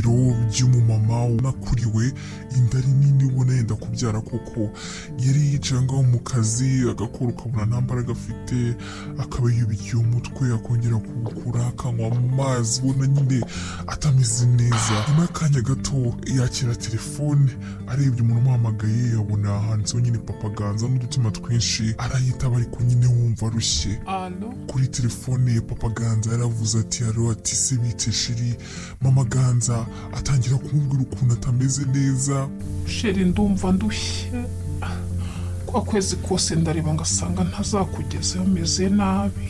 ihuriro ry'umumama unakuriwe inda ari nini ubona yenda kubyara koko. Yari yicaye ngaho mu kazi agakora ukabona nta mbaraga afite, akaba yubikiye umutwe akongera kuwukura akanywa amazi ubona nyine atameze neza. Nyuma y'akanya gato yakira telefone arebye umuntu umuhamagaye abona handitseho nyine Papa Ganza n'udutima twinshi, arayitaba ariko nyine wumva arushye. Kuri telefone Papa Ganza yaravuze ati alo, ati se bite sheri. Mama Ganza atangira kumubwira ukuntu atameze neza. Sheri ndumva ndushye, kwa kwezi kose ndareba ngasanga ntazakugezeho meze nabi,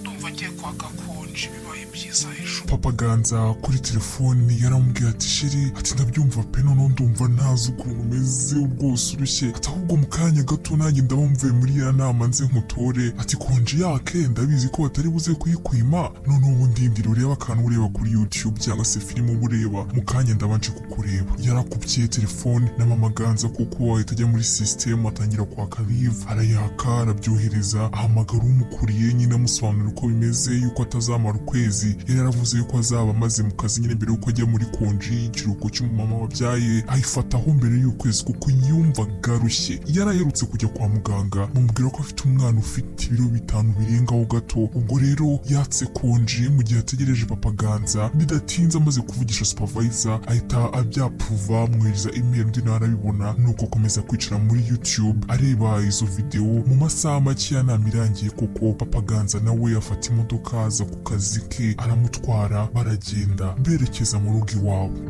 ndumva agiye kwa gakonje bibaye byiza ejo. Papa Ganza kuri telefone yaramubwiye ati sheri, ati ndabyumva pe noneho ndumva ntazi ukuntu umeze rwose urushye, ati ahubwo mu kanya gato nanjye ndaba mvuye muri ya nama nze nkutore, ati konje yake ndabizi ko batari buze kuyikwima, noneho ubu ndindira ureba akantu ureba kuri YouTube cyangwa se filime uba ureba, mu kanya ndabanje kukureba. Yarakubye telefone na Mama Ganza kuko ahita ajya muri system atangira kwaka live, arayaka arabyohereza, ahamagara umukuriye nyine amusobanurira uko bimeze yuko atazamara ukwezi. Yari yaravuze yuko azaba amaze mu kazi nyine mbere yuko ajya muri konji ikiruhuko cy'umumama wabyaye, ayifataho mbere y'ukwezi kuko yumvaga arushye. Yaraherutse kujya kwa muganga bamubwira ko afite umwana ufite ibiro 5 birengaho gato, ubwo rero yatse konji mu gihe ategereje Papa Ganza. Bidatinze amaze kuvugisha supervisor ahita abyapruva, amwohereza email undi nawe arabibona, nuko akomeza kwicara muri YouTube areba izo video. Mu masaha make yanama irangiye kuko Papa Ganza nawe afata imodoka aza ku kazi ke aramutwara, baragenda berekeza mu rugo iwabo.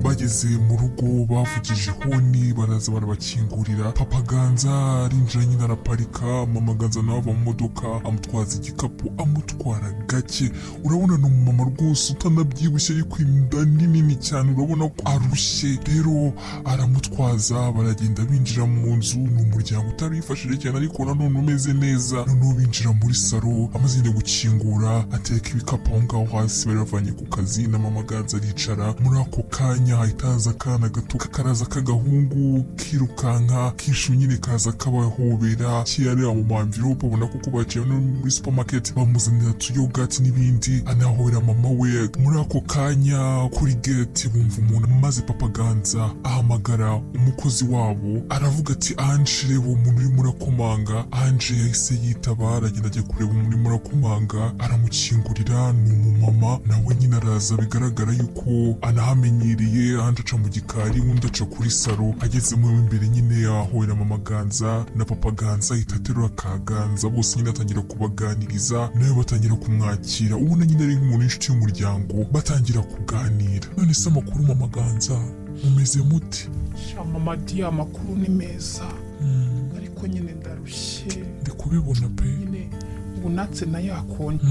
Bageze mu rugo bavugije honi, baraza barabakingurira. Papa Ganza arinjira nyine araparika, Mama Ganza nawe ava mu modoka amutwaza igikapu amutwara gake. Urabona ni umumama rwose utanabyibushye ariko inda nini cyane, urabona ko arushye. Rero aramutwaza baragenda binjira mu nzu, ni umuryango utari wifashije cyane ariko nanone umeze neza. Noneho binjira muri salo, amaze nyine gukingura ateka ibikapu aho ngaho hasi bari bavanye ku kazi, na Mama Ganza aricara. Muri ako kanya hahita haza akana gato kakaraza k'agahungu kirukanka kishu nyine kaza kabahobera, kiyareba mu mamvirope ubona kuko baciye no muri supermarket bamuzanira tuyogati n'ibindi, anahobera mama we. Muri ako kanya kuri gate bumva umuntu, maze Papa Ganza ahamagara umukozi wabo aravuga ati Ange reba umuntu urimo urakomanga. Ange yahise yitaba aragenda ajya kureba umuntu urimo urakomanga, aramukingurira. ni umumama nawe nyine araza, bigaragara yuko anahamenyereye. Ange aca mu gikari undi aca kuri salo. Agezemo imbere nyine ahobera Mama Ganza na Papa Ganza ahita aterura ka Ganza, bose nyine atangira kubaganiriza nawe batangira kumwakira, ubona nyine ari nk'umuntu w'inshuti y'umuryango, batangira kuganira. None se amakuru Mama Ganza mumeze mute? Mama Dia amakuru ni meza, ariko nyine ndarushye. Ndi kubibona pe nyine ubu natse na yakonje,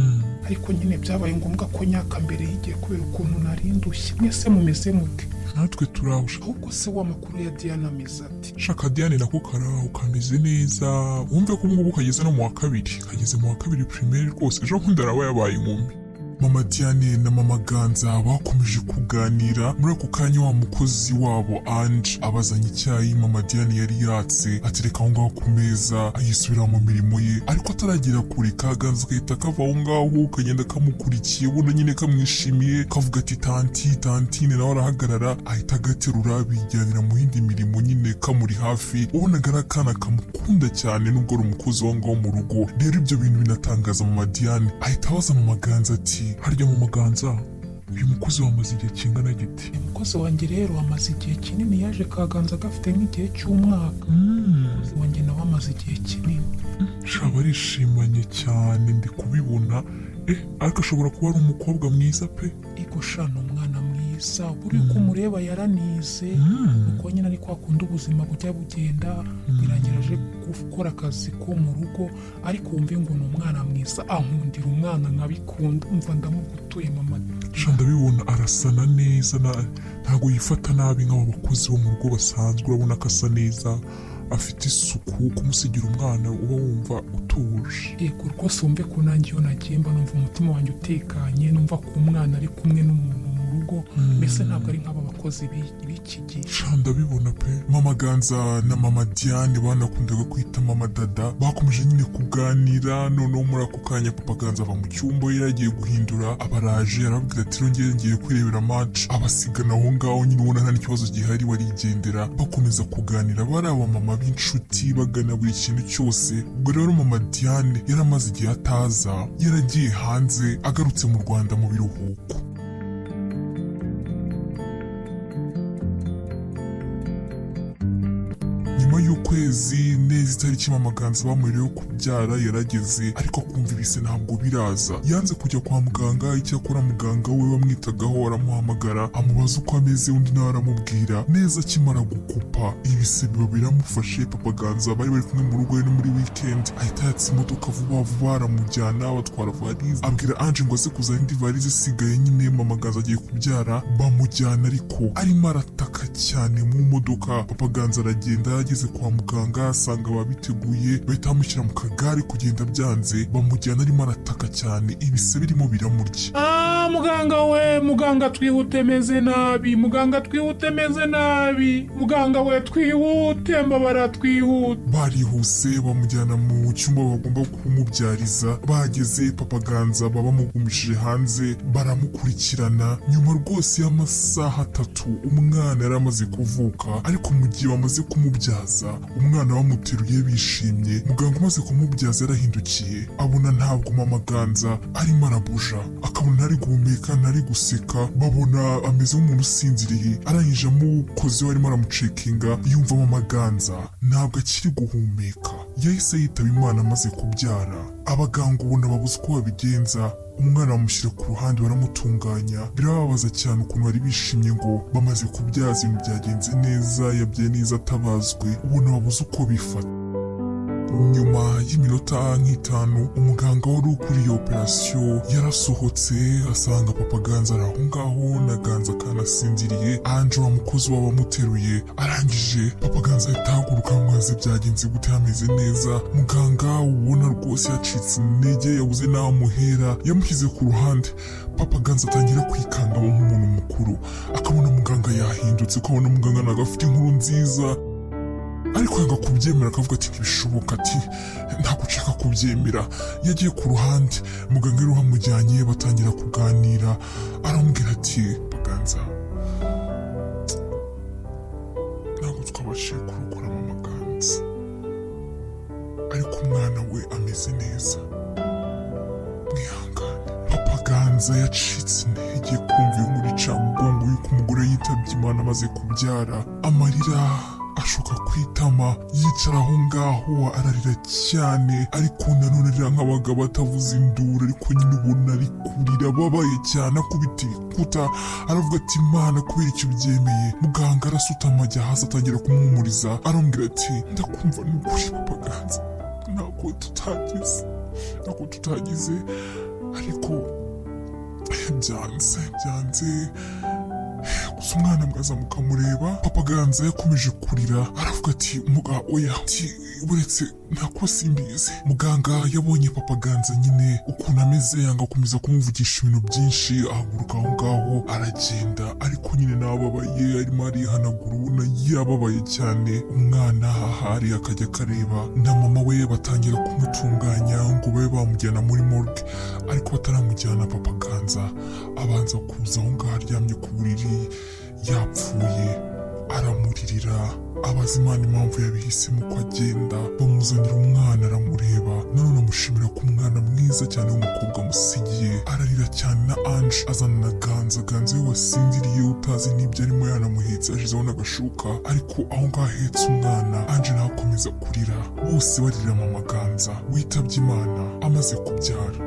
ariko nyine byabaye ngombwa ko nyaka mbere yigiye kubera ukuntu nari ndushye. Mwese mumeze mute? Natwe turahusha. Ahubwo se wa makuru ya Diana ameze ati? Shaka Diane nako karaho kameze neza, wumve ko ubungubu kageze no mu wa kabiri, kageze mu wa kabiri primaire rwose, ejo bundi araba yabaye inkumi. Mama Diane na Mama Ganza bakomeje kuganira. Muri ako kanya wa mukozi wabo Ange abazanye icyayi Mama Diane yari yatse, atereka aho ngaho ku meza ayisubira mu mirimo ye, ariko ataragera kure ka Ganza gahita kava aho ngaho kagenda kamukurikiye, ubona nyine kamwishimiye, kavuga ati tanti tantine, nawe arahagarara ahita agaterura bijyanira mu yindi mirimo nyine kamuri hafi. Ubonaga ari akana kamukunda cyane nubwo ari umukozi wa ngaho mu rugo. Rero ibyo bintu binatangaza Mama Diane, ahita abaza Mama Ganza ati harya Mama Ganza uyu mukozi wamaze igihe kingana giti? Umukozi wanjye rero amaze igihe kinini, yaje ka Ganza gafite nk'igihe cy'umwaka. Umukozi wanjye nawe amaze igihe kinini. Shaba arishimanye cyane ndi kubibona. Ariko ashobora kuba ari umukobwa mwiza pe. Iko shana umwana mwiza, buri ko umureba yaranize, uko nyine ari kwa kundi ubuzima bujya bugenda, birangira aje gukora akazi ko mu rugo, ariko wumve ngo ni umwana mwiza, ankundira umwana nkabikunda, umva ndamugutuye Mama. Shanda bibona arasana neza, ntago yifata nabi nk'abo bakozi bo mu rugo basanzwe. Urabona ko asa neza, afite isuku, kumusigira umwana uba wumva utuje. Yego rwose wumve ko nanjye iyo nagiye mba numva umutima wanjye utekanye, numva ko umwana ari kumwe n'umuntu mu rugo mbese ntabwo ari nk'aba bakozi b'iki gihe. ndabibona pe. mama Ganza na mama Diane banakundaga kwita mama Dada bakomeje nyine kuganira. Noneho muri ako kanya papa Ganza ava mu cyumba yari yagiye guhindura, abaraje arababwira ati rongeye ngiye kwirebera match, abasigana aho ngaho nyine ubona nta n'ikibazo gihari warigendera. Bakomeza kuganira bari abamama b'inshuti bagana buri kintu cyose. Ubwo rero mama Diane yari amaze igihe ataza, yaragiye hanze agarutse mu Rwanda mu biruhuko. Nyuma y'ukwezi neza itariki mama Ganza bamuhereyeho kubyara yarageze, ariko kumva ibise ntabwo biraza. Yanze kujya kwa muganga, icyakora muganga we wamwitagaho aramuhamagara amubaza uko ameze, undi nawe aramubwira. Neza akimara gukupa ibise biba biramufashe. papa Ganza bari kumwe mu rugo no muri weekend, ahita yatsa imodoka vuba vuba aramujyana, batwara varize, abwira Ange ngo aze kuzana indi varize isigaye. Nyine mama Ganza agiye kubyara bamujyana, ariko arimo arataka cyane mu modoka. papa Ganza aragenda, yageze kwa muganga asanga babiteguye, bahita bamushyira mu kagare kugenda byanze, bamujyana arimo arataka cyane, ibise birimo biramurya. Muganga we, muganga twihute meze nabi, muganga twihute meze nabi, muganga we twihute, mbabara twihute. Barihuse bamujyana mu cyumba bagomba kumubyariza. Bageze papa Ganza bamugumishije hanze baramukurikirana. Nyuma rwose y'amasaha 3 umwana yari amaze kuvuka, ariko mu gihe bamaze kumubyaza umwana bamuteruye bishimye. Muganga umaze kumubyaza yarahindukiye abona ntabwo mama Ganza arimo arabuja, akabona ntari guhumeka ntari guseka, babona ameze nk'umuntu usinziriye. arangije amukozeho arimo aramucekinga yumva mama Ganza ntabwo akiri guhumeka. Yahise yitaba Imana amaze kubyara. Abaganga ubona babuze uko babigenza, umwana bamushyira ku ruhande baramutunganya. Birababaza cyane ukuntu bari bishimye ngo bamaze kubyaza ibintu byagenze neza, yabyaye neza atabazwe, ubona babuze uko bifata. Nyuma y'iminota nk'itanu umuganga wari ukuriye operasiyo yarasohotse asanga papa Ganza ari aho ngaho na Ganza kanasinziriye. Ange wa mukozi wabamuteruye arangije papa Ganza ahita ahaguruka maze byagenze gute, ameze neza. Muganga ubona rwose yacitse intege yabuze n'aho amuhera, yamushyize ku ruhande. papa Ganza atangira kwikangamo nk'umuntu mukuru, akabona muganga yahindutse, ukabona muganga ntabwo afite inkuru nziza, ariko yanga kubyemera akavuga ati ntibishoboka, ati ntabwo nshaka kubyemera. Yagiye ku ruhande, muganga rero hamujyanye batangira kuganira. Aramubwira ati papa Ganza ntabwo twabashije kurokora mama Ganza, ariko umwana we ameze neza, mwihangane. papa Ganza yacitse intege kumva inkuru icamugongo y'uko umugore yitabye Imana amaze kubyara. Amarira ashoka kwitama, yicara aho ngaho ararira cyane, ariko nanone arira nk'abagabo atavuza induru, ariko nyine ubona ari kurira ababaye cyane, akubita ibikuta. Aravuga ati Imana kubera icyo ubyemeye. Muganga arasutama ajya hasi atangira kumuhumuriza, aramubwira ati ndakumva ni ukuri papa Ganza, ntabwo tutagize ariko byanze gusa umwana mwaza mukamureba. papa Ganza yakomeje kurira, aravuga ati oya, buretse ntako simbizi. Muganga yabonye papa Ganza nyine ukuntu ameze, yanga gukomeza kumuvugisha ibintu byinshi, ahaguruka aho ngaho aragenda, ariko nyine nababaye, arimo arihanagura, ubona yababaye cyane. Umwana ahari akajya akareba, na mama we batangira kumutunganya ngo babe bamujyana muri morgue, ariko bataramujyana papa Ganza abanza kuza aho ngaho aryamye ku buriri yapfuye. Aramuririra, abaza Imana impamvu yabihisemo ko agenda. Bamuzanira umwana aramureba, nanone amushimira ko umwana mwiza cyane w'umukobwa amusigiye. Ararira cyane na Ange azana na Ganza. Ganza we wasinziriye utazi n'ibyo arimo, yanamuhetse ashizeho n'agashuka, ariko aho ngaho ahetse umwana Ange nawe akomeza kurira. Bose barira mama Ganza witabye Imana amaze kubyara.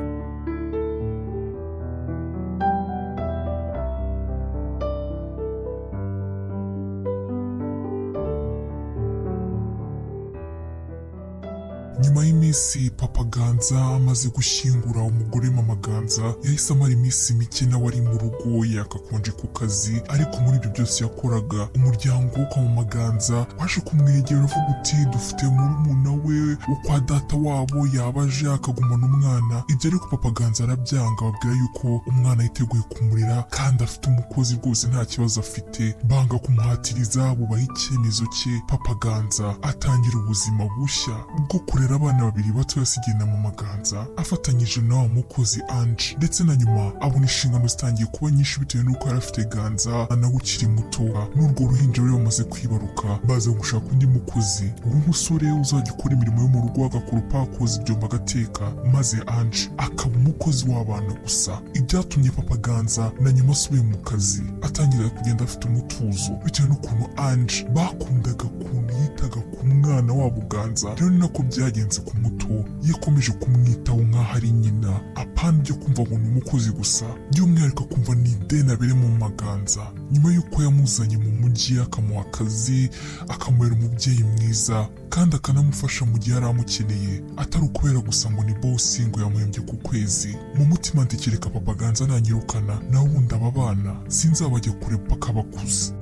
Nyuma y'iminsi Papa Ganza amaze gushyingura umugore Mama Ganza, yahise amara iminsi mike nawe ari mu rugo yakakonje ku kazi, ariko muri ibyo byose yakoraga umuryango wo kwa Mama Ganza waje kumwegera uvuga uti dufite murumuna we wo kwa data wabo yabaje akagumana umwana. Ibyo ariko Papa Ganza arabyanga, ababwira yuko umwana yiteguye kumurera kandi afite umukozi rwose nta kibazo afite. Banga kumuhatiriza, bubaha icyemezo cye. Papa Ganza atangira ubuzima bushya bwo kurera abana babiri bato yasigiye na Mama Ganza afatanyije na wa mukozi Ange, ndetse na nyuma abona inshingano zitangiye kuba nyinshi bitewe n'uko yari afite Ganza nawe ukiri muto. N'urwo ruhinja rero bamaze kwibaruka, baza gushaka undi mukozi w'umusore uzajya ukora imirimo yo mu rugo, agakora upakoza ibyombo agateka, maze Ange akaba umukozi w'abana gusa. Ibyatumye Papa Ganza na nyuma asubiye mu kazi atangira kugenda afite umutuzo bitewe n'ukuntu Ange bakundaga ukuntu yitaga ku mwana wabo Ganza. Rero ni nako byagenze ku muto, yakomeje kumwitaho nk'aho ari nyina, apana ibyo kumva ngo ni umukozi gusa, by'umwihariko akumva ni ideni abere mu Maganza. Nyuma y'uko yamuzanye mu mujyi akamuha akazi, akamubera umubyeyi mwiza kandi akanamufasha mu gihe yari amukeneye, atari ukubera gusa ngo ni bosi ngo yamuhembye ku kwezi. Mu mutima ntekereka Papa Ganza nanyirukana nawe ubundi aba bana sinzabajya kure paka bakuze.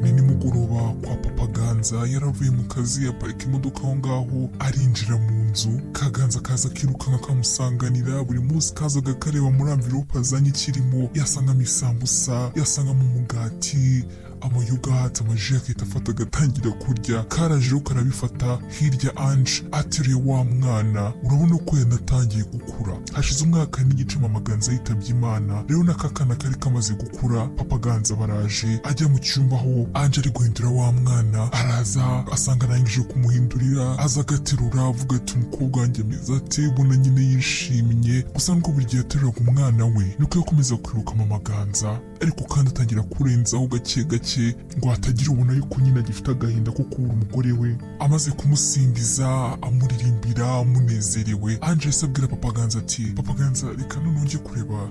Ni nimugoroba kwa Papa Ganza, yaravuye mu kazi aparika imodoka aho ngaho, arinjira mu nzu. Kaganza kaza kirukanka kamusanganira, buri munsi kazaga kareba muri amvirope azanye ikirimo, yasangamo isambusa, yasangamo umugati, amayogati, amaji akahita afata agatangira kurya. Karaje rero karabifata. Hirya Ange ateruye wa mwana, urabona ko yanatangiye gukura. Hashize umwaka n'igice Mama Ganza yitabye Imana, rero n'akakana kari kamaze gukura. Papa Ganza baraje, ajya mu cyumba aho Ange ari guhindura wa mwana, araza asanga arangije kumuhindurira, aza agaterura avuga ati umukobwa wanjye mwiza ati, ubona nyine yishimye. Gusa ngo buri gihe ateruraga umwana we niko yakomeza kwibuka Mama Ganza, ariko kandi atangira kurenzaho gake gake ngo hatagira ubona yuko nyine agifite agahinda ko kubura umugore we. Amaze kumusimbiza amuririmbira amunezerewe, Ange yahise abwira Papa Ganza ati, Papa Ganza reka none njye kureba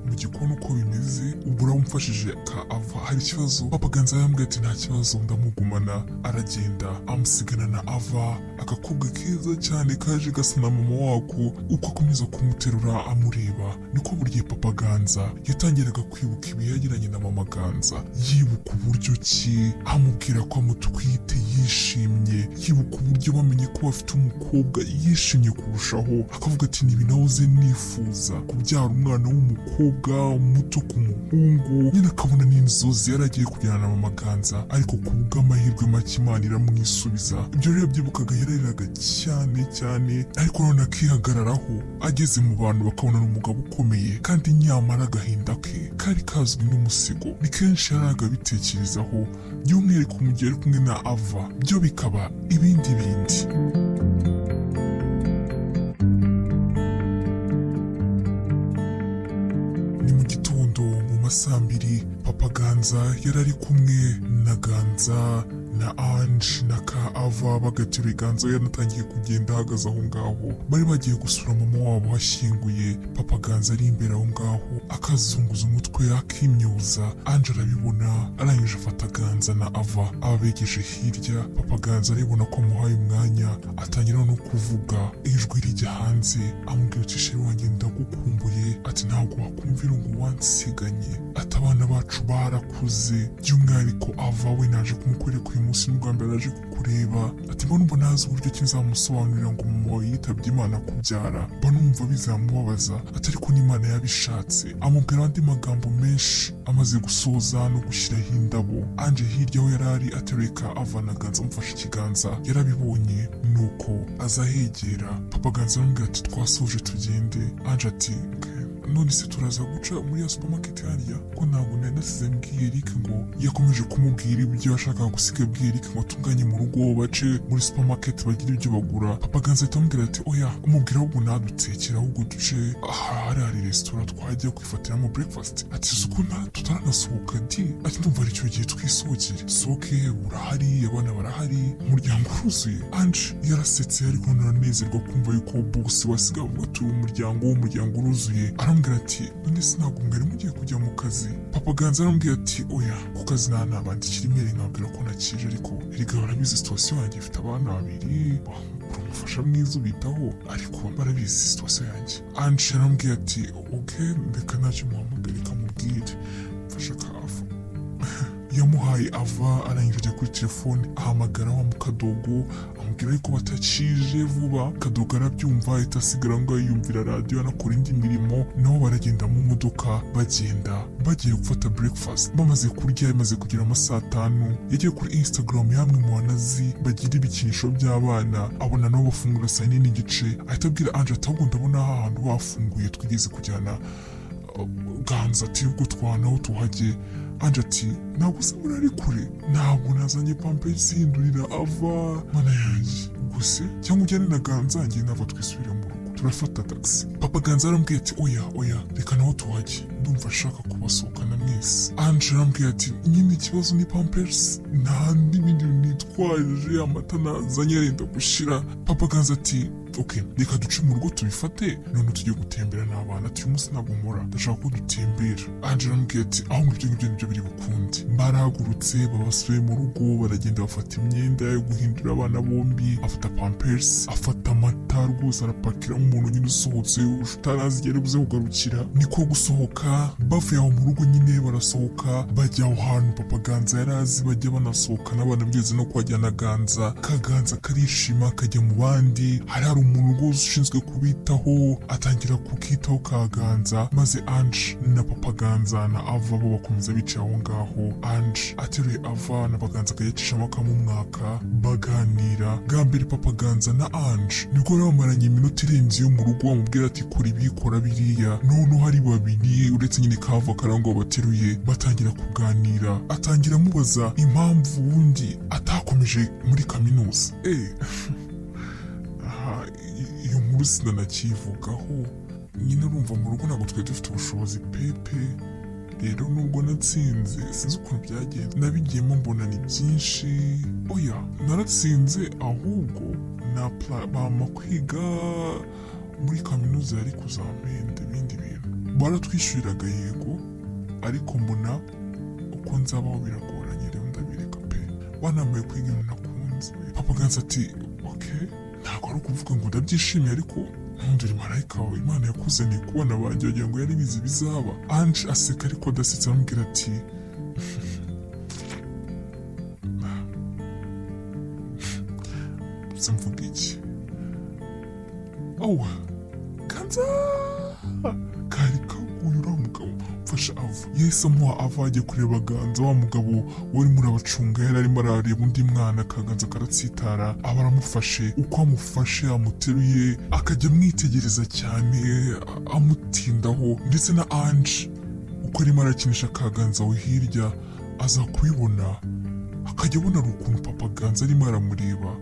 mu gikoni uko bimeze, ubu uramufashije ava hari ikibazo. Papa Ganza yambwiye ati nta kibazo ndamugumana. Aragenda amusigana na Ava, agakobwa keza cyane kaje gasa na mama wako. Uko akomeza kumuterura amureba, niko buri gihe Papa Ganza yatangiraga kwibuka ibihe yagiranye na Mama Ganza, yibuka uburyo ki amubwira ko amutwite yishimye, yibuka uburyo bamenye ko bafite umukobwa yishimye kurushaho, akavuga ati nibi nahoze nifuza kubyara umwana w'umukobwa muto ku muhungu. Nyine akabona n'inzozi yaragiye kujyana na Mama Ganza, ariko ku bw'amahirwe make Imana iramwisubiza. Ibyo rero byibukaga yarariraga cyane cyane, ariko none akihagararaho ageze mu bantu bakabona n'umugabo ukomeye, kandi nyamara agahinda ke kari kazwi n'umusigo. Ni kenshi yaraga bitekerezaho, by'umwihariko mu gihe ari kumwe na Ava byo bikaba ibindi bindi. Saa 2 Papa Ganza yari ari kumwe na Ganza na Ange na ka Ava bagateruye. Ganza yanatangiye kugenda ahagaze aho ngaho, bari bagiye gusura mama wabo hashyinguye. Papa Ganza ari imbere aho ngaho akazunguza umutwe akimyoza. Ange arabibona, arangije afata Ganza na Ava ababegeje hirya. Papa Ganza aribona ko amuhaye umwanya, atangira no kuvuga, ijwi rijya hanze amubwira ati sheri wanjye ndagukumbuye, ati ntabwo wakumvira ngo wansiganye, ati abana bacu barakuze, by'umwihariko Ava we naje kumukwereka uyu munsi n'ubwa mbere aje kukureba, ati mba numva ntazi uburyo ki nzamusobanurira ngo mama wawe yitabye Imana kubyara, mba numva bizamubabaza, ati ariko n'Imana yabishatse. Amubwira andi magambo menshi, amaze gusoza no gushyiraho indabo. Ange hirya aho yari ari ateruye ka Ava na Ganza amufashe ikiganza, yarabibonye nuko azahegera. Papa Ganza aramubwira ati twasoje tugende. Ange ati none se turaza guca muri ya supermarket hariya, ko ntabwo nari nasize mbwiye Eric ngo yakomeje kumubwira ibyo yashakaga gusiga bwiye Eric ngo atunganye mu rugo bace muri supermarket bagire ibyo bagura. Papa Ganza ahita amubwira ati oya, umubwira ahubwo nadutekera ahubwo duce hari resitora twajya kwifatiramo breakfast. Ati suko tutaranasohoka di, ati ndumva ari cyo gihe twisohokere. Soke urahari, abana barahari, umuryango uruzuye. Ange yarasetse ariko naranezerwa kumva yuko boss wasiga avuga ati umuryango uruzuye. arambwira ati none se ntabwo mwari mugiye kujya mu kazi. Papa Ganza arambwira ati oya ku kazi nabandikira imeri nkabwira ko nakije, ariko erega barabizi situation yanjye, ifite abana babiri, umufasha mwiza ubitaho, ariko barabizi situation yanjye. Ange arambwira ati okay reka ntacyo muhamagare kamubwire mfasha kafu. Yamuhaye ava arangije ajya kuri telefone ahamagara wa Mukadogo amubwira ariko batakije vuba. Kadogo arabyumva ahita asigara ngo yumvira radio anakora indi mirimo, nabo baragenda mu modoka bagenda bagiye gufata breakfast. Bamaze kurya imaze kugira amasaha 5 yagiye kuri Instagram yamwe mu banazi bagira ibikinisho by'abana, abona nabo bafungura saa 9 n'igice, ahita abwira Ange ati ahubwo ndabona ahantu bafunguye twigeze kujyana Ganza ati ubwo twanaho tuhajye. Ange ati ntabwo se muri kure, ntabwo nazanye pampers hindurira ava mana yanjye gusa cyangwa ujyane na Ganza ngiye nava twisubire mu rugo turafata taxi. Papa Ganza arambwira ati oya reka naho tuhajye ndumva ashaka kubasohokana mwese. Ange arambwira ati nyine ikibazo ni pampers, nta n'ibindi nitwaje, amata nazanye arenda gushira. Papa Ganza ati okay reka duce mu rugo tubifate none tujye gutembera n'abana, uyu munsi ntabwo nkora ndashaka ko dutembera. Ange arambwira ati aho ibyo ngibyo nibyo biri bukunde. Barahagurutse babasuye mu rugo baragenda bafata imyenda yo guhindura abana bombi, afata pampers, afata amata rwose arapakira umuntu nyine usohotse utarazi igihe buze kugarukira. Niko gusohoka bavuye aho mu rugo nyine barasohoka bajya aho hantu Papa Ganza yarazi bajya banasohoka n'abana bigeze no kwajyana Ganza. Kaganza karishima kajya mu bandi, hari umuntu rwose ushinzwe kubitaho atangira kukitaho Kaganza, maze Ange na Papa Ganza na Ava bo bakomeza bicaye aho ngaho. Ange ateruye Ava na Baganza akayacishamo akamumwaka baganira. Bwa mbere Papa Ganza na Ange nibwo bamaranye iminota irenze yo mu rugo, bamubwira ati kora ibi kora biriya. None hari babiri uretse nyine Kava karangwa bateruye batangira kuganira, atangira amubaza impamvu wundi atakomeje muri kaminuza. Iyo nkuru sinanakivugaho nyine urumva mu rugo ntabwo twari dufite ubushobozi pepe, rero nubwo natsinze sinzi ukuntu byagenze, nabigiyemo mbona ni byinshi. Oya naratsinze ahubwo bampa kwiga muri kaminuza yari kuzampenda ibindi bintu, baratwishyuriraga yego ariko mbona uko nzabaho biragoranye, rero ndabireka pe, banambaye kwiga ibintu nakunze. Papa Ganza ati okay ntabwo ari ukuvuga ngo ndabyishimiye, ariko ntundi uri marayika wawe, Imana yakuzaniye kubona banjye wagira ngo yari bizi bizaba. Ange aseka ariko adasetse aramubwira ati mvuga iki? Ganza kari kaguye uriya mugabo mfasha Ava. Yahise amuha Ava ajya kureba Ganza, wa mugabo wari muri abacunga yari arimo arareba undi mwana. Kaganza karatsitara aba aramufashe, uko amufashe amuteruye akajya amwitegereza cyane amutindaho, ndetse na Ange uko arimo arakinisha Kaganza we hirya aza kubibona akajya abona ari ukuntu Papa Ganza arimo aramureba,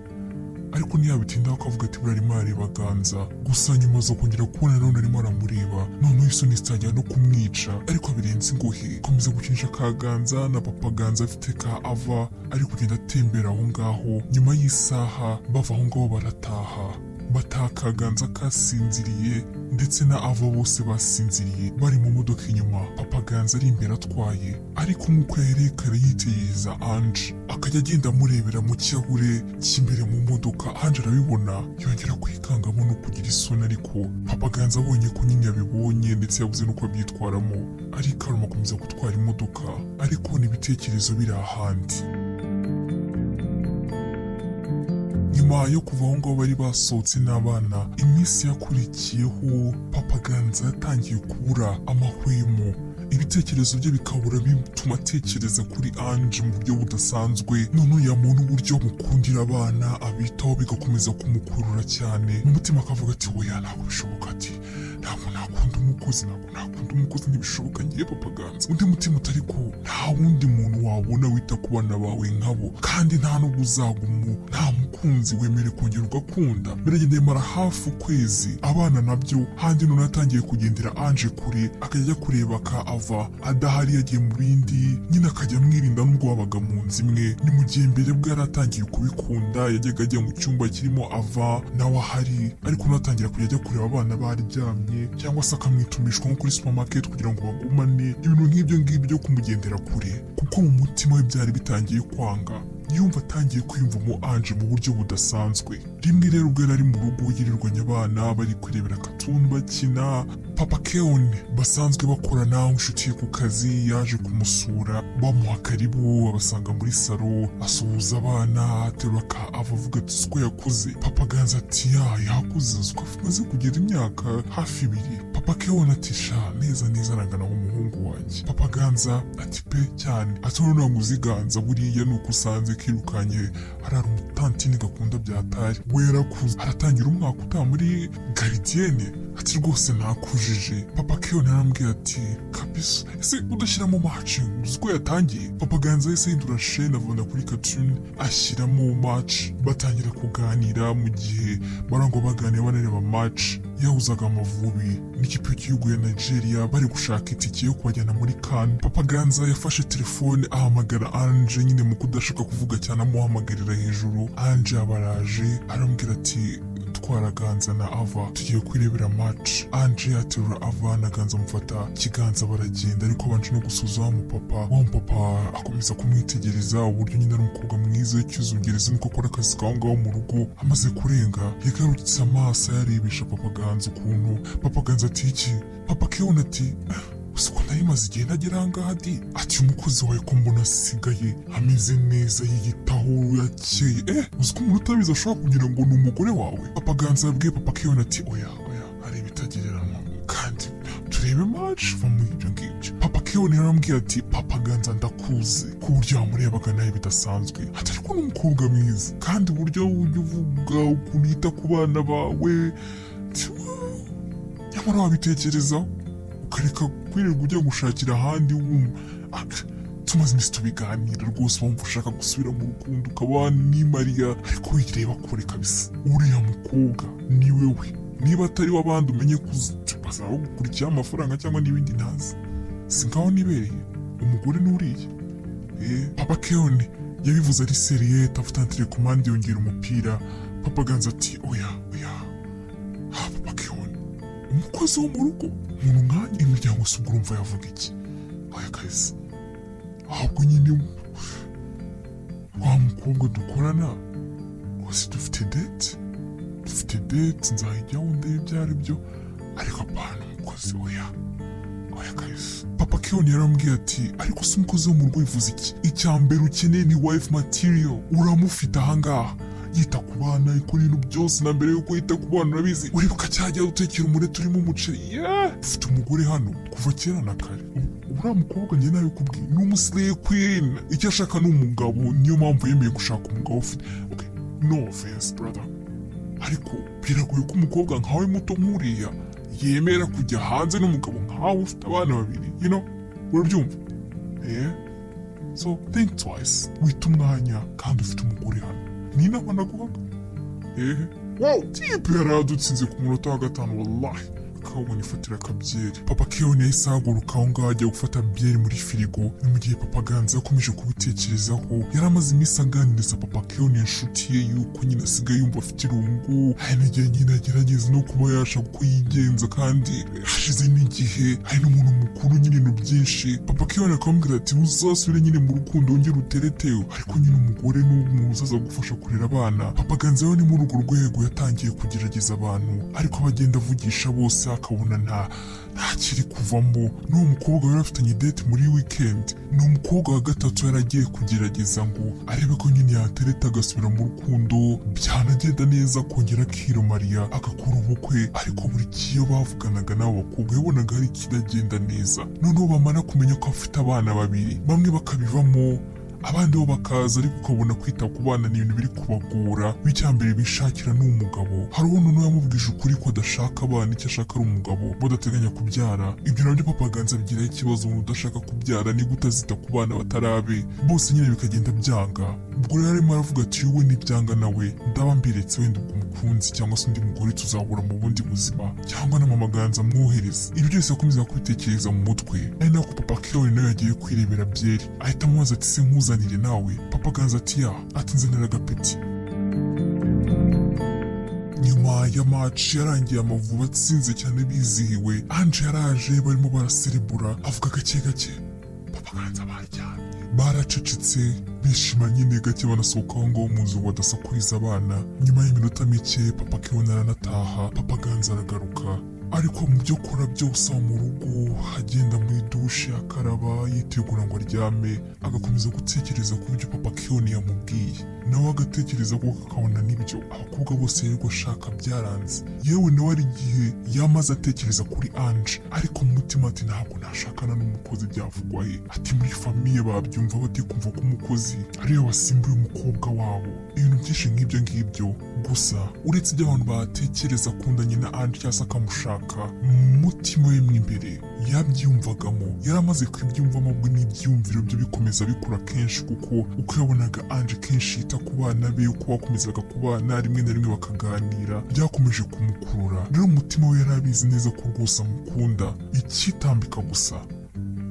ariko ntiyabitindaho akavuga ati buriya arimo arareba Ganza. Gusa nyuma zo kongera kubona none arimo aramureba, noneho isoni zitangira no kumwica, ariko birenze ingohe komeza gukinisha Kaganza na Papa Ganza afite ka Ava ari kugenda atembera aho ngaho. Nyuma y'isaha bava aho ngaho barataha, bataha Kaganza kasinziriye ndetse na Ava bose basinziriye bari mu modoka inyuma, Papa Ganza ari imbere atwaye, ariko nk'uko yaherekara yitegereza Ange akajya agenda amurebera mu kirahure cy'imbere mu modoka. Ange arabibona yongera kwikangamo no kugira isoni, ariko Papa Ganza abonye ko nyine yabibonye ndetse yabuze n'uko abyitwaramo, ariko arakomeza gutwara imodoka ariko n'ibitekerezo biri ahandi. Nyuma yo kuva aho ngaho bari basohotse n'abana, iminsi yakurikiyeho Papa Ganza yatangiye kubura amahwemo, ibitekerezo bye bikabura bituma atekereza kuri Ange mu buryo budasanzwe. None yamubona uburyo mukundira abana abitaho bigakomeza kumukurura cyane, mu mutima akavuga ati oya ntabwo bishoboka, ati ntabwo nakunda umukozi ntibishoboka ngiye Papa Ganza. Undi mutima utari ko nta wundi muntu wabona wita ku bana bawe nkabo, kandi nta n'ubwo uzagumu, nta mukunzi wemere kongera ugakunda. Biragenda bimara hafi ukwezi abana nabyo, handi none atangiye kugendera Ange kure akajya kureba ka Ava ava adahari yagiye mu bindi nyine akajya amwirinda n'ubwo babaga mu nzu imwe. Ni mu gihe mbere bwo yari atangiye kubikunda yajyaga ajya mu cyumba kirimo ava nawe ahari, ariko unatangira kujya ajya kureba abana baryamye cyangwa se akamwitumishwa nko kuri supermarket kugira ngo bagumane, ibintu nk'ibyo ngibyo kumugendera kure, kuko mu mutima we byari bitangiye kwanga. Yumva atangiye kwiyumvamo Ange mu buryo budasanzwe. Rimwe rero ubwo yari ari mu rugo yirirwanye abana bari kurebera cartoon bakina, Papa Keon basanzwe bakorana inshuti ye ku kazi yaje kumusura, bamuha karibu abasanga muri salo, asuhuza abana aterura ka ava avuga ati siko yakuze. Papa Ganza ati yakuze siko amaze kugera imyaka hafi 2. Papa Keon ati sha neza arangana nk'umuhungu wanjye. Papa Ganza ati pe cyane, ati none uziganza buriya nuko usanze kirukanye harara umutantine gakunda byatari, we yarakuze aratangira umwaka utaha muri gardienne, ati rwose nakujije. Papa Keon yarambwiye ati kabisa ese udashyiramo match uziko yatangiye. Papa Ganza yahise yindura shene avana kuri cartoon ashyiramo match, batangira kuganira mu gihe barango baganira banareba match yahuzaga Amavubi n'ikipe y'igihugu ya Nigeria bari gushaka itike yo kubajyana muri CAN. Papa Ganza yafashe telefone ahamagara Ange nyine mu kudashaka kuvuga cyane amuhamagarira hejuru. Ange abaraje arambwira ati twara Ganza na Ava tugiye kwirebera match. Ange yaterura Ava na Ganza amufata ikiganza baragenda, ariko abanje no gusuza wa mupapa akomeza kumwitegereza uburyo nyine ari umukobwa mwiza w'icyuzungereza niko akora akazi kaho ngaho mu rugo. Amaze kurenga yagarutse amaso yarebesha Papa Ganza ukuntu. Papa Ganza ati iki? Papa Keon ati usiko narimaze igihe nagera ahangaha di, ati umukozi wawe ko mbona asigaye ameze neza yiyitaho yakeye, uziko umuntu utabizi ashobora kugira ngo ni umugore wawe. Papa Ganza yabwiye Papa Keon ati oya hari ibitagereranywa kandi turebe match va muri ibyo ngibyo. Papa Keon yarambwiye ati Papa Ganza ndakuzi ku buryo wamurebaga nawe bidasanzwe, ati ariko ni umukobwa mwiza kandi uburyo uvuga ukuntu yita ku bana bawe nyamara wabitekerezaho ukareka kwirirwa ujya gushakira ahandi tumaze iminsi tubiganira rwose wumva ushaka gusubira mu rukundo ukaba nimariya, ariko wireba kure kabisa. Uriya mukobwa ni wewe, niba atari w'abandi umenye kuzaza gukurikira amafaranga cyangwa n'ibindi ntazi, si ngaho nibereye umugore n'uriya. Papa Keon yabivuze ari seriye tafuta telekomande yongera umupira. Papa Ganza ati oya Papa Keon umukozi wo mu rugo umuntu nkanya imiryango se ubwo urumva yavuga iki? Oya kahise ahubwo nyine wa mukobwa dukorana rwose dufite date nzahijyaho ndebe ibyo ari byo, ariko apana umukozi oya kahise. Papa Keon yarambwiye ati ariko se umukozi wo mu rugo bivuze iki? Icya mbere ukeneye ni wife material, uramufite ahangaha yita ku bana ikora ibintu byose, na mbere yuko yita ku bana urabizi uribuka cyajya utekera umureti urimo umuceri. Ufite umugore hano kuva kera na kare. Uriya mukobwa njye nawe kubwiye ni umuslay queen, icyo ashaka ni umugabo, niyo mpamvu yemeye gushaka umugabo ufite no offense brother, ariko biragoye ko umukobwa nkawe muto nk'uriya yemera kujya hanze n'umugabo nkawe ufite abana 2 urabyumva? So think twice, wita umwanya kandi ufite umugore hano. Ni inama naguhaga. Tipe yaradutsinze ku munota wa 5 wallahi, akabona ifatira akabyeri. Papa Keon yahise ahaguruka aho ngaho ajya gufata byeri muri firigo. Ni mu gihe Papa Ganza yakomeje kubitekerezaho, yari amaze iminsi aganiriza Papa Keon inshuti ye yuko nyine asigaye yumva afite irungu, hari n'igihe nyine agerageza no kuba yashaka uko yigenza kandi hashize n'igihe hari n'umuntu mukuru nyine ibintu byinshi. Papa Keon akamubwira ati uzasubire nyine mu rukundo wongere uteretewe, ariko nyine umugore n'umuntu uzaza gufasha kurera abana. Papa Ganza we ni muri urwo rwego yatangiye kugerageza abantu, ariko abagenda avugisha bose akabona nta kiri kuvamo. N'uwo mukobwa yari afitanye date muri weekend, ni umukobwa wa 3 yaragiye kugerageza ngo arebe ko nyine yatereta agasubira mu rukundo, byanagenda neza kongera akiromariya agakora ubukwe, ariko buri kiyo bavuganaga n'abo bakobwa yabonaga hari ikidagenda neza. Noneho bamara kumenya ko afite abana 2, bamwe bakabivamo abandi bo bakaza ariko ukabona kwita ku bana ni ibintu biri kubagora. W'icyambere bishakira ni umugabo. Hari uwo noneho yamubwije ukuri ko adashaka abana, icyo ashaka ari umugabo badateganya kubyara. Ibyo nabyo Papa Ganza abigiraho ikibazo, umuntu udashaka kubyara ni gute azita ku bana batarabe, bose nyine bikagenda byanga. Ubwo rero arimo aravuga ati wowe nibyanga nawe ndaba mbiretse, wenda ubwo umukunzi cyangwa se undi mugore tuzahura mu bundi buzima, cyangwa na Mama Ganza amwohereza. Ibi byose akomeza kubitekereza mu mutwe, ari nako Papa Keone nawe yagiye kwirebera byeri, ahita amubaza ati se nkuzanire nawe? Papa Ganza ati ya, ati nzanira agapeti. Nyuma ya match yarangiye Amavubi atsinze cyane bizihiwe, Ange yaraje barimo baraserebura, avuga gake gake. Papa Ganza baryamye baracecetse bishima nyine gake, banasohoka aho ngaho mu nzu badasakuriza abana. Nyuma y'iminota mike Papa Keone aranataha, Papa Ganza aragaruka, ariko mu byo akora byose mu rugo agenda muri dushe akaraba yitegura ngo aryame, agakomeza gutekereza ku byo Papa Keone yamubwiye, nawe agatekereza ko akabona n'ibyo abakobwa bose yirirwa ashaka byaranze. Yewe nawe ari igihe yamaze atekereza kuri Ange, ariko mu mutima ati ntabwo nashakana n'umukozi byavugwa he, ati muri famiye babyumva bate kumva ko umukozi ariwe wasimbuye umukobwa wabo. Ibintu byinshi nk'ibyo ngibyo. Gusa uretse ibyo abantu batekereza akundanye na Ange cyangwa se akamushaka, mu mutima we mo imbere yabyiyumvagamo, yari amaze kubyiyumvamo, ubwo n'ibyiyumviro byo bikomeza bikura kenshi, kuko uko yabonaga Ange kenshi yita ku bana be, uko bakomezaga kubana rimwe na rimwe bakaganira, byakomeje kumukurura. Rero umutima we yari abizi neza ko rwose amukunda, ikitambika gusa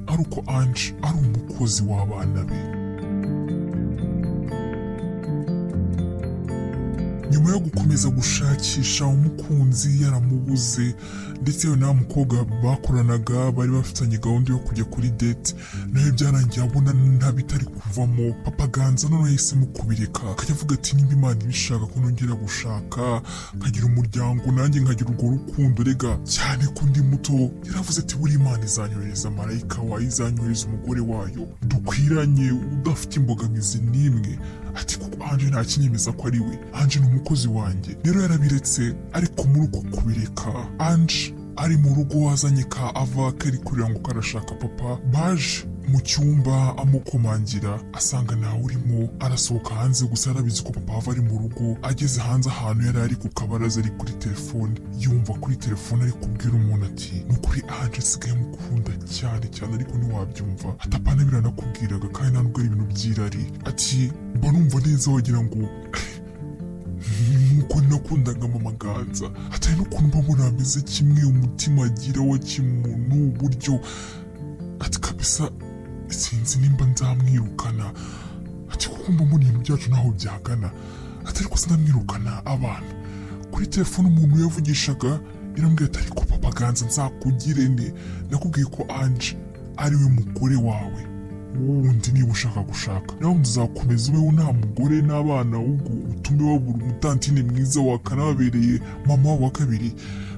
ari uko Ange ari umukozi w'abana be. Nyuma yo gukomeza gushakisha umukunzi yaramubuze, ndetse na mukobwa bakoranaga bari bafitanye gahunda yo kujya kuri date, nawe byarangiye abona nta bitari kuvamo. Papa Ganza none yahisemo kubireka, akajya avuga ati nimba Imana ibishaka ko nongera gushaka nkagira umuryango nanjye nkagira urwo rukundo, rega cyane ko ndi muto, yaravuze ati buri Imana izanyohereza marayika wayo, izanyohereza umugore wayo dukwiranye udafite imbogamizi n'imwe. Ati kuko Ange nta kinyemeza ko ari we, Ange ni umukozi wanjye. Rero yarabiretse, ariko muri uko kubireka Ange ari mu rugo wazanye ka ava kari kurira ngo karashaka papa. Baje mu cyumba amukomangira asanga ntawe urimo, arasohoka hanze, gusa arabizi ko papa ava ari mu rugo. Ageze hanze ahantu yari ari ku kabaraza ari kuri telefone, yumva kuri telefone ari kubwira umuntu ati ni ukuri Ange sigaye mukunda cyane cyane, ariko ntiwabyumva, atapana biranakubwiraga kandi nta nubwo ari ibintu by'irari. Ati mba numva neza wagira ngo nkuko nakundaga Mama Ganza, atari n'ukuntu mbabona ameze kimwe, umutima agira wa kimuntu uburyo. Ati kabisa sinzi nimba nzamwirukana, ati kuko mbona ibintu byacu ntaho byagana. Ati ariko sinamwirukana abana. Kuri telefone umuntu yavugishaga irambwira ati ariko Papa Ganza nzakugire nde, nakubwiye ko Ange ari we mugore wawe wundi niba ushaka gushaka, nawe uzakomeza ubeho nta mugore n'abana, ahubwo utume wabura umutantine mwiza wakanababereye mama wa kabiri.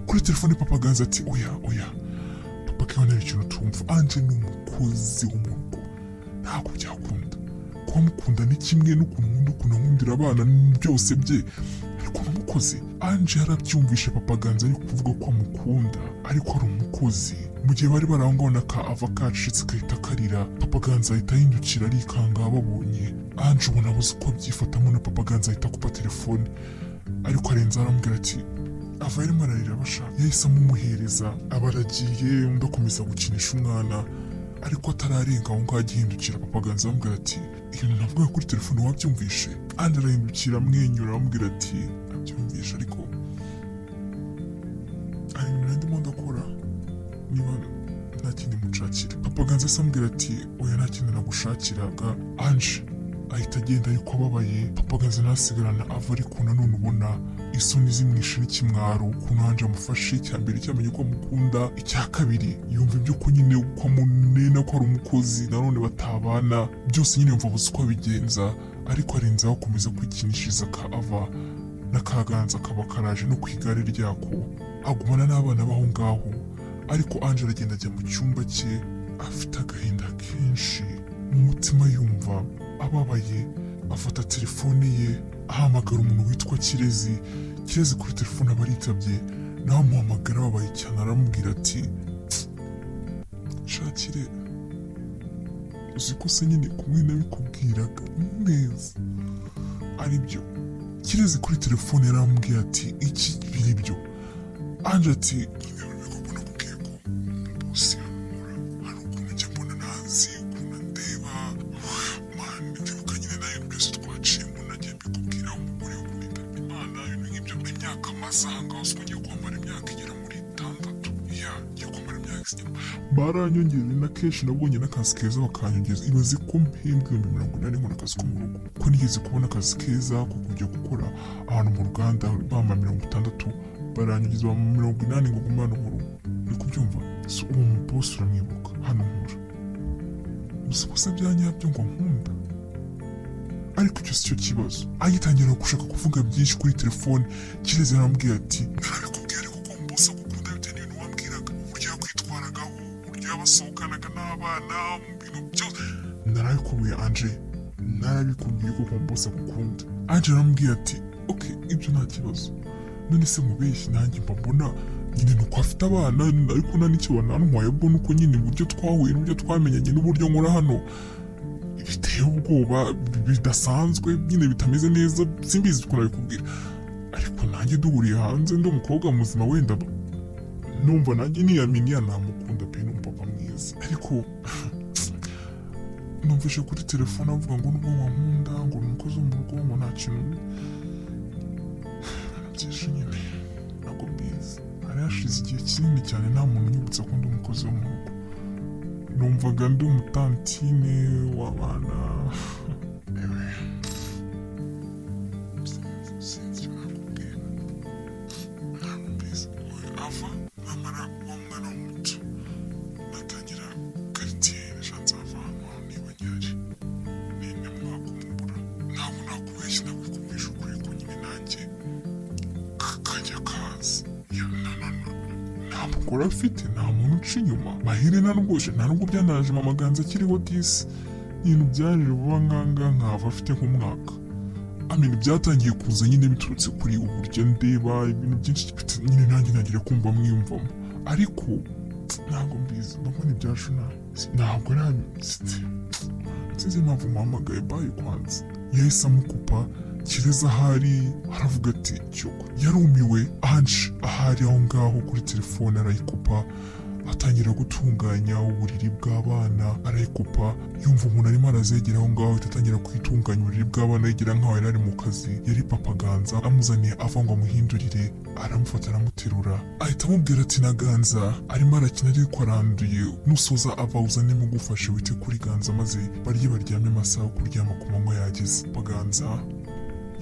Kuri telefone Papa Ganza ati oya Papa Keone ari ikintu tumva, Ange ni umukozi wo mu rugo, ntabwo byakunda. Kuba mukunda ni kimwe, n'ukuntu nkunda ukuntu nkundira abana byose bye, ariko n'umukozi. Ange yarabyumvishe Papa Ganza ari kuvuga ko amukunda ariko ari umukozi. Mu gihe bari barangona ka ava kacitse kahita karira, Papa Ganza ahita yindukira arikanga babonye. Ange ubona abuze uko abyifatamo, na Papa Ganza ahita akupa telefone, ariko arenza aramubwira ati ava yarimo ararira bashaka. Yahise amumuhereza, aba aragiye, undi akomeza gukinisha umwana, ariko atararenga aho ngaho agihindukira Papa Ganza aramubwira ati ibintu navuga kuri telefone wabyumvishe? Ange arahindukira amwenyura aramubwira ati abyumvishe, ariko hari ibintu ndimo ndakora, niba nta kindi mushakira. Papa Ganza asamubwira ati oya nta kindi nagushakiraga. Ange ahita agenda ariko ababaye. Papa Ganza nasigarana ava, ariko nanone ubona isoni zimwishe n'ikimwaro ukuntu Ange amufashe. Icya mbere cyamenye ko amukunda, icya kabiri yumva ibyo ko nyine uko amunena ko ari umukozi nanone batabana, byose nyine yumva abuze uko abigenza. Ariko arenzaho akomeza kwikinishiriza ka ava, na ka Ganza kaba karaje no ku igare ryako, agumana n'abana baho ngaho. Ariko Ange aragenda ajya mu cyumba cye afite agahinda kenshi mu mutima, yumva ababaye. Afata telefone ye ahamagara umuntu witwa Kirezi. Kirezi kuri telefone aba aritabye, nawe amuhamagara ababaye cyane, aramubwira ati shakire uzi ko se nyine kumwe nabikubwiraga neza aribyo. Kirezi kuri telefone yarambwiye ati iki biri byo. Anje ati nyine urabona kubwiye ko bose amura hari ukuntu njya mbona ntazi ukuntu ndeba mani ndibuka nyine nayo byose twaciyemo nagiye mbikubwira umugore wo kumita Imana ibintu nk'ibyo imyaka amazanga wose ugiye kwambara imyaka igera muri 6 ya ngiye kwambara imyaka igera baranyongereye na kenshi nabonye n'akazi keza bakanyongeza ibaze ko mpembwe 180 nkora akazi ko mu rugo ko nigeze kubona akazi keza ko kujya gukora ahantu mu ruganda bamba 60 baranyongeza 80 ngo gumana mu rugo uri kubyumva. So uwo mubosi uramwibuka hano nkura gusa gusa byanyabyo ngo nkunda ariko icyo si cyo kibazo. Agitangira gushaka kuvuga byinshi kuri telefone Kirezi arambwira ati narabikubwiye ariko ko mubosi agukunda bitewe n'ibintu wambwiraga uburyo yakwitwaragaho uburyo yabasohokanaga n'abana mu bintu byose narabikubwiye Anje narabikubwiye ko mubosi agukunda. Anje arambwira ati okay ibyo nta kibazo none se mubeshyi nanjye mba mbona nyine nuko afite abana ariko nta n'icyo banantwaye mbona uko nyine uburyo twahuye n'uburyo twamenyanye n'uburyo nkora hano biteye ubwoba bidasanzwe nyine bitameze neza simbizi uko nabikubwira ariko nanjye duhuriye hanze ndi umukobwa muzima wenda numva nanjye niyaminiya namukunda pe n'umupapa mwiza ariko numvise kuri telefone avuga ngo nubwo wankunda ngo ni umukozi wo mu rugo ngo nta kintu byinshi nyine ntabwo mbizi. Hari hashize igihe kinini cyane nta muntu unyibutsa ko ndi umukozi wo mu rugo numvaga ndi umutantine w'abana sinzi nakubwira ntabwo mbizi ava namara uwo mwana w'umuto natangira karitiyeri shanze ava hano niba nyari nene mwakumbura ntabwo nakubeshya nabikubwisha ukuri ko nyine nanjye kajya kaza nta mugore afite nta muntu uca inyuma mahire narwoshe nta nubwo byanaje mama ganza akiriho disi ibintu byaje vuba nkanga nkava afite nk'umwaka amini byatangiye kuza nyine biturutse kuri uburyo ndeba ibintu byinshi nyine nanjye nagira kumva mwiyumvamo ariko ntabwo mbizi ndabona ibyacu ntabwo sinzi impamvu muhamagaye bayi kwanza yahise amukupa Kirezi ahari aravuga ati cyoko yarumiwe. Anje ahari aho ngaho kuri telefone arayikupa atangira gutunganya uburiri bw'abana arayikupa yumva umuntu arimo arazegera aho ngaho atangira kwitunganya uburiri bw'abana yigira nkaho yari ari mu kazi yari papa Ganza amuzaniye ava ngo amuhindurire aramufata aramuterura ahita amubwira ati na Ganza arimo arakina ariko aranduye nusoza ava uzanemo gufashe wite kuri Ganza maze baryame amasaha kuryama ku manywa yageze. Ganza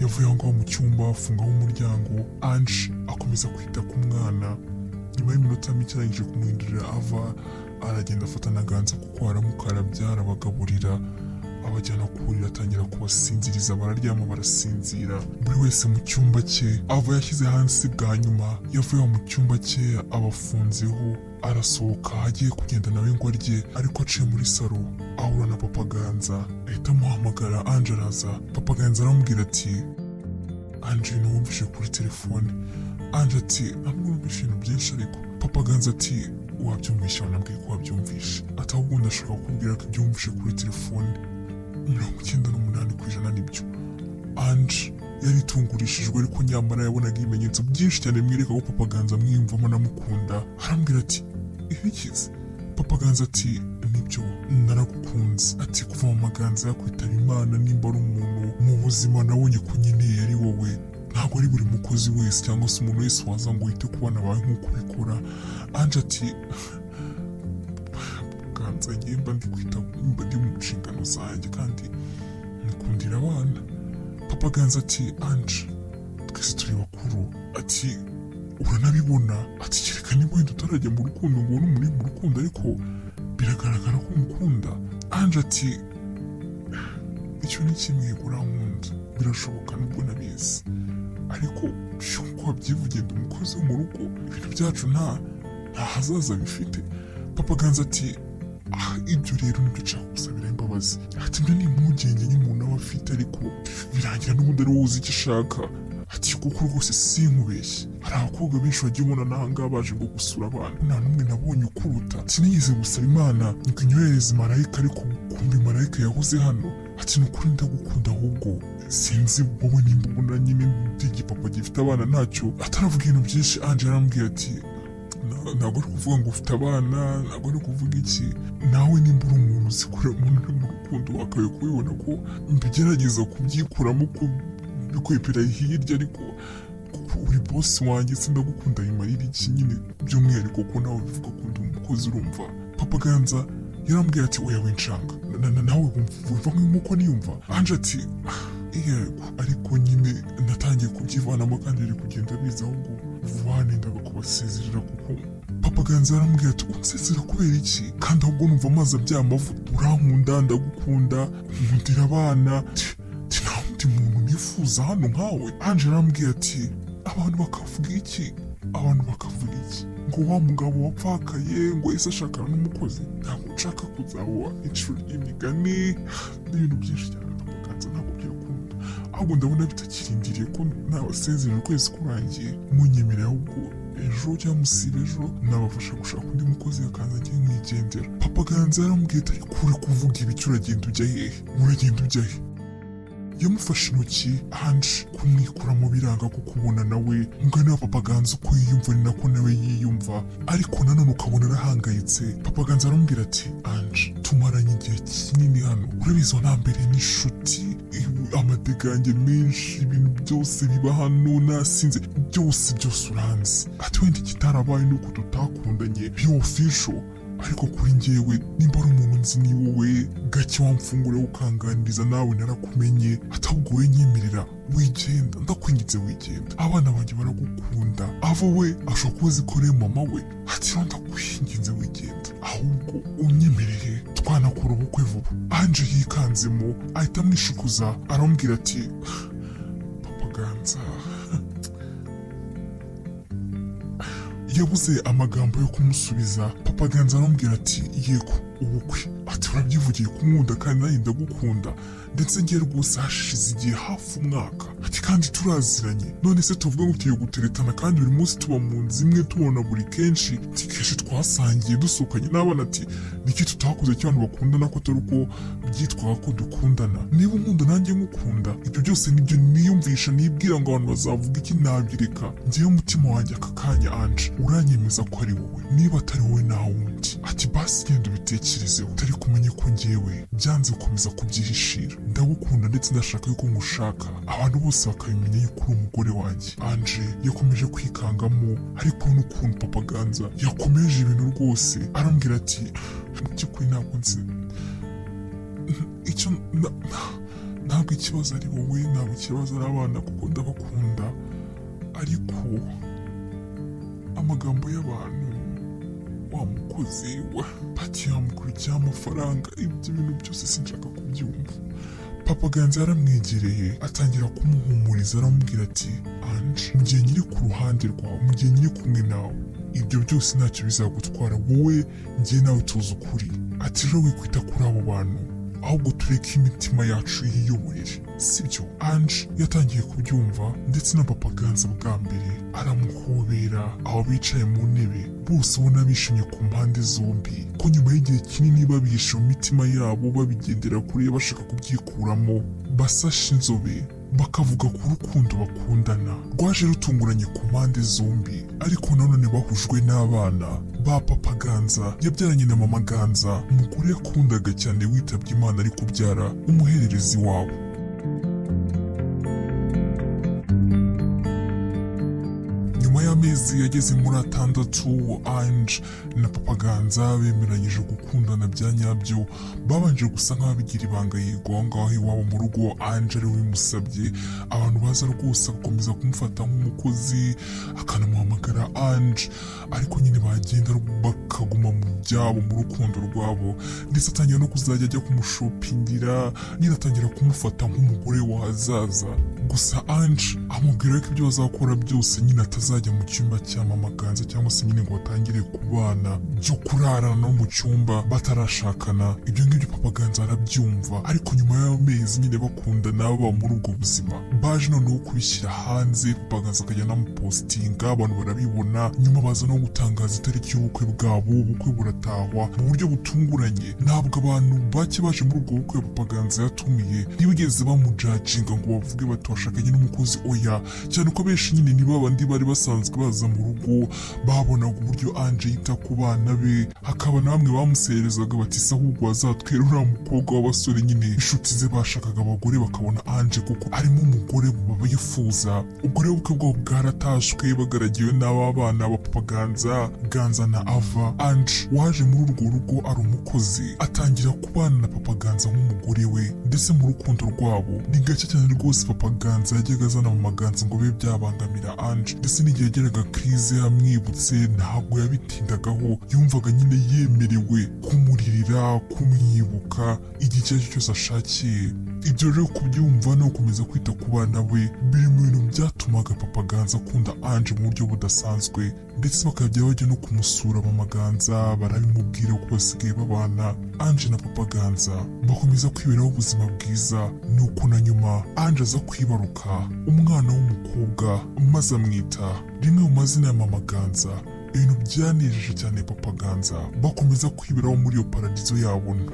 yavuye aho ngaho mu cyumba afungaho umuryango. Anje akomeza kwita ku mwana nyuma y'iminota mike arangije kumuhindurira ava aragenda afata na Ganza kuko aramukarabya arabagaburira abajyana kurira atangira kubasinziriza bararyama barasinzira buri wese mu cyumba cye. Ava yashyize hasi bwa nyuma yavuye mu cyumba cye abafunzeho arasohoka agiye kugenda nawe ngo arye ariko aciye muri salo ahura na papa Ganza ahita amuhamagara. Anje araza papa Ganza aramubwira ati Anje numvise kuri telefone. Anje ati ntabwo numvise ibintu byinshi ariko papa Ganza ati wabyumvishe wanambwiye ko wabyumvishe ati ahubwo ndashaka kukubwira ko ibyo wumvishe kuri telefone 98% nibyo. Anje yari itungurishijwe ariko nyamara yabonaga ibimenyetso byinshi cyane bimwereka ko papa Ganza amwiyumvamo anamukunda. Arambwira ati ibikize papa Ganza ati nibyo naragukunze ati kuva mu maganza yakwitaba Imana nimba ari umuntu mu buzima nabonye ko nyine yari wowe ntabwo ari buri mukozi wese cyangwa se umuntu wese waza ngo yite ku bana bawe nk'uko ubikora. Anje ati Ganza mba ndi kwita mba ndi mu nshingano zanjye kandi nkundira abana. papa Ganza ati Anje twese turi bakuru ati uranabibona ati kereka niba wenda utarajya mu rukundo ngo ubone umuntu mu rukundo ariko biragaragara ko umukunda. Anje ati icyo ni kimwe urankunda birashoboka nubwo nabizi ariko uko wabyivugiye ndi umukozi wo mu rugo ibintu byacu nta hazaza bifite. papa Ganza ati ibyo rero nibyo nshaka gusabira imbabazi ati ibyo ni impungenge y'umuntu aba afite ariko birangira n'ubundi ari wowe uzi icyo ashaka ati kuko rwose sinkubeshye hari abakobwa benshi bagiye ubona n'ahangaha baje ngo gusura abana, nta n'umwe nabonye ukuruta. Sinigeze gusaba Imana ngo inyohereze marayika, ariko kumbe marayika yahoze hano. Ati ni ukuri ndagukunda, ahubwo sinzi wowe nimba ubona nyine ndi igipapa gifite abana ntacyo. Ataravuga ibintu byinshi, Ange yarambwiye ati ntabwo ari kuvuga ngo ufite abana, ntabwo ari kuvuga iki, nawe nimba uri umuntu uzi kureba umuntu uri mu rukundo wakabaye kubibona ko mbigerageza kubyikuramo bikwepera hirya, ariko uri bosi wanjye, sindagukunda bimarira iki nyine, by'umwihariko ko nawe bivuga ko ndi umukozi. Urumva Papa Ganza yarambwiye ati oya winshanga, nawe wumva nk'uko niyumva. Ange ati yego, ariko nyine natangiye kubyivanamo kandi biri kugenda biza, ahubwo vuba nendaga kubasezerera. Kuko Papa Ganza yarambwiye ati unsezera kubera iki, kandi ahubwo numva amazi abyaye amavuta. Urankunda, ndagukunda, nkundira abana, nta wundi muntu nifuza hano nkawe. Ange yarambwiye ati abantu bakavuga iki, abantu bakavuga iki, ngo wa mugabo wapfakaye ngo ese ashakana n'umukozi. Ntabwo nshaka kuzawa inshuro y'imigani n'ibintu byinshi cyane. Papa Ganza ntabwo byakunda, ahubwo ndabona bitakirindiriye ko nabasezerera ukwezi kurangiye, munyemerera ahubwo ejo cyangwa musiba ejo nabafasha gushaka undi mukozi akaza agiye mwigendera. Papa Ganza yarambwiye ati ariko uri kuvuga ibiki, uragenda ujya hehe, uragenda ujya he? Yamufashe intoki Ange kumwikura mu biranga kuko ubona nawe umugani wa Papa Ganza uko yiyumva ni nako nawe yiyumva, ariko nanone ukabona arahangayitse. Papa Ganza aramubwira ati Ange tumaranye igihe kinini hano, urabizi wanambereye n'inshuti, amadegange menshi, ibintu byose biba hano, nasinze byose uranzi. Ati wenda ikitarabaye nuko tutakundanye byo official, ariko kuri njyewe nimba ari umuntu nzi ni wowe. Gake wamfungura ukanganiriza, nawe narakumenye, atabwo we nyemerera wigenda, ndakwinginze wigenda, abana banjye baragukunda. Ava we ashobora kuba azikoreye mama we. Ati ndakwinginze wigenda, ahubwo unyemereye twanakora ubukwe vuba. Ange yikanzemo ahita amwishikuza, aramubwira ati Papa Ganza yabuze amagambo yo kumusubiza. Papa Ganza aramubwira ati yego ubukwe, ati urabyivugiye kumwunda kandi nanjye ndagukunda, ndetse ngiye rwose hashize igihe hafi umwaka, ati kandi turaziranye, none se tuvuga ngo tugiye guteretana kandi buri munsi tuba mu nzu imwe tubona buri kenshi, ati kenshi twasangiye dusohokanye n'abana, ati niki tutakoze cy'abantu bakundana ko atari uko byitwaga ko dukundana. Niba unkunda nanjye nkukunda, ibyo byose nibyo niyumvisha, nibwira ngo abantu bazavuga iki, nabireka. Ngewe umutima wanjye aka kanya Ange uranyemeza ko ari wowe, niba atari wowe nta wundi. Ati basi genda ubitekerezeho, utari kumenya ko ngewe byanze gukomeza kubyihishira, ndagukunda ndetse ndashaka yuko ngushaka, abantu bose bakabimenya yuko uri umugore wanjye. Ange yakomeje kwikangamo, ariko n'ukuntu Papa Ganza yakomeje ibintu rwose, arambwira ati mu by'ukuri ntabwo nzi icyo, ntabwo ikibazo ari wowe, ntabwo ikibazo ari abana kuko ndabakunda, ariko amagambo y'abantu, wa mukozi wa pati yamukurikiye amafaranga, ibyo bintu byose sinshaka kubyumva. Papa Ganza yaramwegereye atangira kumuhumuriza, aramubwira ati Ange mu gihe nyiri ku ruhande rwawe, mu gihe nyiri kumwe nawe, ibyo byose ntacyo bizagutwara, wowe njye nawe tuzi ukuri. Ati rero wikwita kuri abo bantu, ahubwo tureke imitima yacu yiyoborere, sibyo? Ange yatangiye kubyumva, ndetse na Papa Ganza bwa mbere aramuhobera, aho bicaye mu ntebe bose ubona bishimye ku mpande zombi, ko nyuma y'igihe kinini babishe mu mitima yabo, babigendera kure bashaka kubyikuramo, basashe inzobe bakavuga ku rukundo bakundana rwaje rutunguranye ku mpande zombi, ariko nanone bahujwe n'abana ba Papa Ganza yabyaranye na Mama Ganza, umugore yakundaga cyane witabye Imana ari kubyara umuhererezi wabo. Nyuma y'amezi yageze muri 6, Ange na Papa Ganza bemeranyije gukundana bya nyabyo, babanje gusa nk'ababigira ibanga yego aho ngaho iwabo mu rugo. Ange ari we bimusabye, abantu baza rwose agakomeza kumufata nk'umukozi, akanamuhamagara Ange, ariko nyine bagenda bakaguma mu byabo, mu rukundo rwabo, ndetse atangira no kuzajya ajya kumushopingira, nyine atangira kumufata nk'umugore w'ahazaza. gusa Ange amubwira ko ibyo bazakora byose nyine atazajya mu cyumba cya mama Ganza cyangwa se nyine ngo batangire kubana byo kurarana no mu cyumba batarashakana. Ibyo ngibyo papa Ganza arabyumva, ariko nyuma y'amezi nyine bakundana baba muri ubwo buzima baje noneho kubishyira hanze. Papa Ganza akajya anamupositinga, abantu barabibona, nyuma baza no gutangaza itariki y'ubukwe bwabo. Ubukwe buratahwa mu buryo butunguranye. Ntabwo abantu bake baje muri ubwo bukwe papa Ganza yatumiye ntibigeze bamujajinga ngo bavuge bati washakanye n'umukozi, oya, cyane ko benshi nyine ni babandi bari basanzwe baza mu rugo, babonaga uburyo Ange yita ku bana be. Hakaba na bamwe bamuserezaga bati se ahubwo wazatwera uriya mukobwa w'abasore nyine inshuti ze bashakaga abagore bakabona Ange kuko arimo umugore bifuza. Ubwo rero ubukwe bwabo bwaratashwe bagaragiwe n'aba bana ba papa Ganza na Ava. Ange waje muri urwo rugo ari umukozi atangira kubana na papa Ganza nk'umugore we, ndetse mu rukundo rwabo ni gake cyane rwose papa Ganza yajyaga azana mama Ganza ngo bibe byabangamira Ange, ndetse n'igihe yageraga krize yamwibutse ntabwo yabitindagaho, yumvaga nyine yemerewe kumuririra, kumwibuka igihe icyo ari cyo cyose ashakiye. Ibyo rero kubyumva no gukomeza kwita ku bana we biri mu bintu byatumaga papa Ganza akunda Ange mu buryo budasanzwe, ndetse bakajya bajya no kumusura mama Ganza barabimubwira ko basigaye babana. Ange na papa Ganza bakomeza kwiberaho ubuzima bwiza, nuko na nyuma Ange aza kwibaruka umwana w'umukobwa maze amwita rimwe mu mazina ya mama Ganza. Ibintu byanejeje cyane papa Ganza, bakomeza kwiberaho muri iyo paradizo yabona.